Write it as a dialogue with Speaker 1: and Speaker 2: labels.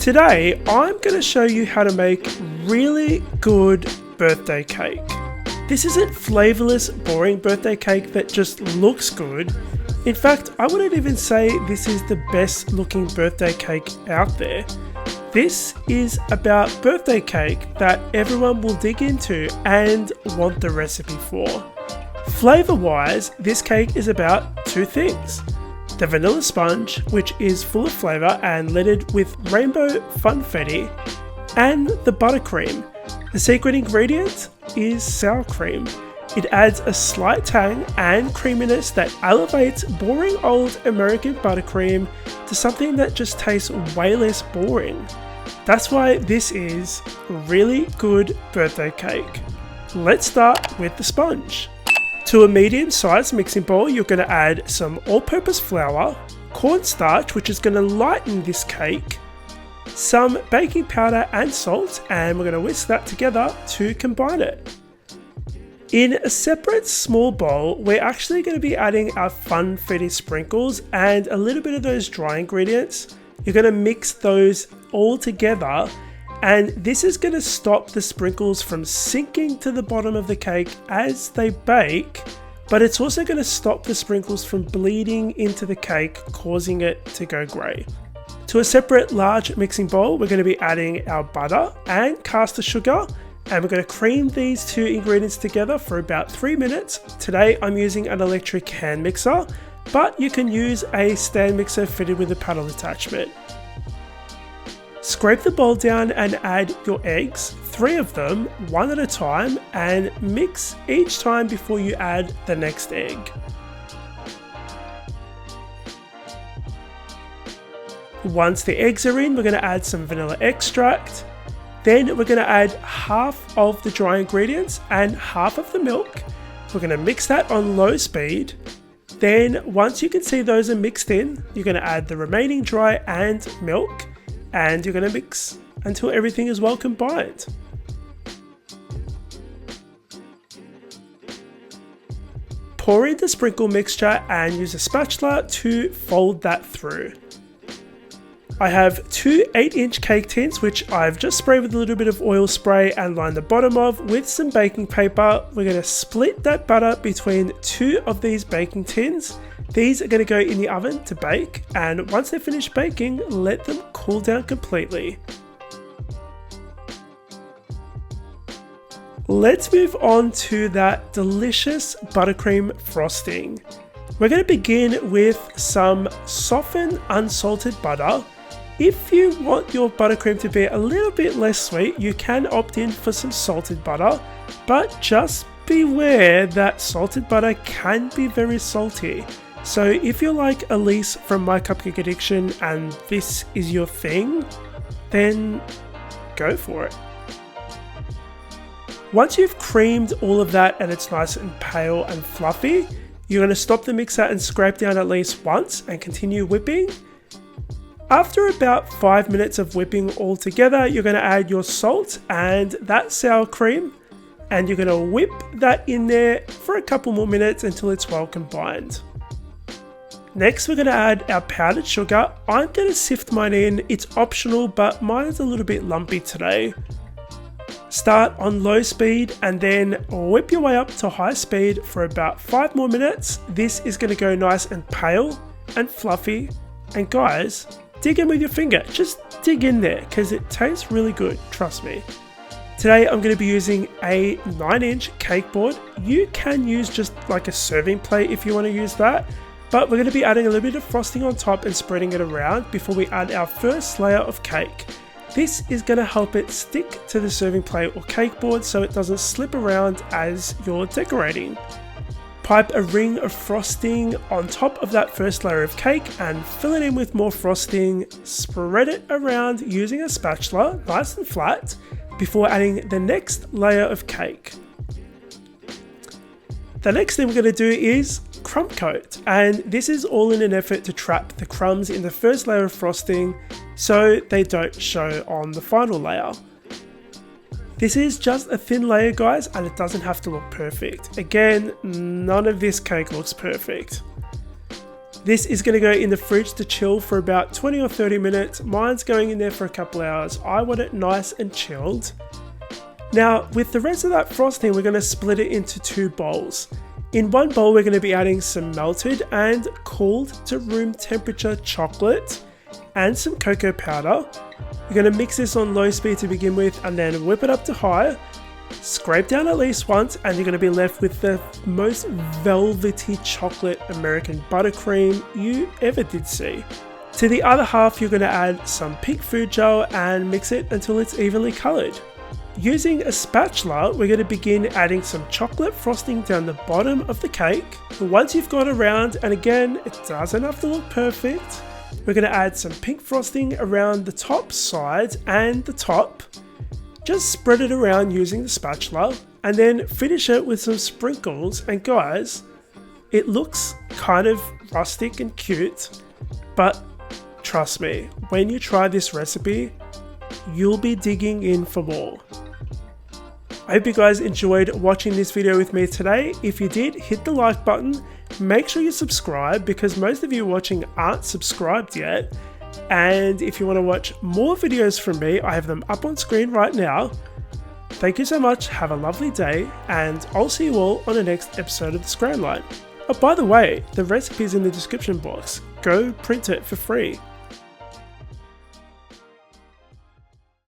Speaker 1: Today, I'm going to show you how to make really good birthday cake. This isn't flavorless, boring birthday cake that just looks good. In fact, I wouldn't even say this is the best looking birthday cake out there. This is about birthday cake that everyone will dig into and want the recipe for. Flavor wise, this cake is about two things. The vanilla sponge, which is full of flavour and leaded with rainbow funfetti, and the buttercream. The secret ingredient is sour cream. It adds a slight tang and creaminess that elevates boring old American buttercream to something that just tastes way less boring. That's why this is a really good birthday cake. Let's start with the sponge. To a medium-sized mixing bowl, you're going to add some all-purpose flour, cornstarch, which is going to lighten this cake, some baking powder and salt, and we're going to whisk that together to combine it. In a separate small bowl, we're actually going to be adding our funfetti sprinkles and a little bit of those dry ingredients. You're going to mix those all together, and this is going to stop the sprinkles from sinking to the bottom of the cake as they bake, but it's also going to stop the sprinkles from bleeding into the cake, causing it to go grey. To a separate large mixing bowl, we're going to be adding our butter and caster sugar, and we're going to cream these two ingredients together for about 3 minutes. Today I'm using an electric hand mixer, but you can use a stand mixer fitted with a paddle attachment. Scrape the bowl down and add your eggs, 3 of them, one at a time, and mix each time before you add the next egg. Once the eggs are in, we're going to add some vanilla extract. Then we're going to add half of the dry ingredients and half of the milk. We're going to mix that on low speed. Then once you can see those are mixed in, you're going to add the remaining dry and milk. And you're going to mix until everything is well combined. Pour in the sprinkle mixture and use a spatula to fold that through. I have 2 8-inch cake tins which I've just sprayed with a little bit of oil spray and lined the bottom of with some baking paper. We're going to split that butter between 2 of these baking tins. These are going to go in the oven to bake, and once they're finished baking, let them cool down completely. Let's move on to that delicious buttercream frosting. We're going to begin with some softened unsalted butter. If you want your buttercream to be a little bit less sweet, you can opt in for some salted butter, but just beware that salted butter can be very salty. So if you're like Elise from My Cupcake Addiction and this is your thing, then go for it. Once you've creamed all of that and it's nice and pale and fluffy, you're going to stop the mixer and scrape down at least once and continue whipping. After about 5 minutes of whipping all together, you're going to add your salt and that sour cream, and you're going to whip that in there for a couple more minutes until it's well combined. Next, we're going to add our powdered sugar. I'm going to sift mine in. It's optional, but mine is a little bit lumpy today. Start on low speed and then whip your way up to high speed for about 5 more minutes. This is going to go nice and pale and fluffy. And guys, dig in with your finger. Just dig in there because it tastes really good, trust me. Today I'm going to be using a 9-inch cake board. You can use just like a serving plate if you want to use that. But we're going to be adding a little bit of frosting on top and spreading it around before we add our first layer of cake. This is going to help it stick to the serving plate or cake board so it doesn't slip around as you're decorating. Pipe a ring of frosting on top of that first layer of cake and fill it in with more frosting. Spread it around using a spatula, nice and flat, before adding the next layer of cake. The next thing we're going to do is crumb coat, and this is all in an effort to trap the crumbs in the first layer of frosting so they don't show on the final layer. This is just a thin layer, guys, and it doesn't have to look perfect. Again, none of this cake looks perfect. This is going to go in the fridge to chill for about 20 or 30 minutes. Mine's going in there for a couple hours. I want it nice and chilled. Now, with the rest of that frosting, we're going to split it into 2 bowls. In one bowl, we're going to be adding some melted and cooled to room temperature chocolate and some cocoa powder. You're going to mix this on low speed to begin with and then whip it up to high. Scrape down at least once and you're going to be left with the most velvety chocolate American buttercream you ever did see. To the other half, you're going to add some pink food gel and mix it until it's evenly coloured. Using a spatula, we're going to begin adding some chocolate frosting down the bottom of the cake. Once you've gone around, and again, it doesn't have to look perfect, we're going to add some pink frosting around the top, sides and the top. Just spread it around using the spatula and then finish it with some sprinkles. And guys, it looks kind of rustic and cute, but trust me, when you try this recipe, you'll be digging in for more. I hope you guys enjoyed watching this video with me today. If you did, hit the like button. Make sure you subscribe because most of you watching aren't subscribed yet. And if you want to watch more videos from me, I have them up on screen right now. Thank you so much, have a lovely day, and I'll see you all on the next episode of the Scran Line. Oh, by the way, the recipe is in the description box. Go print it for free.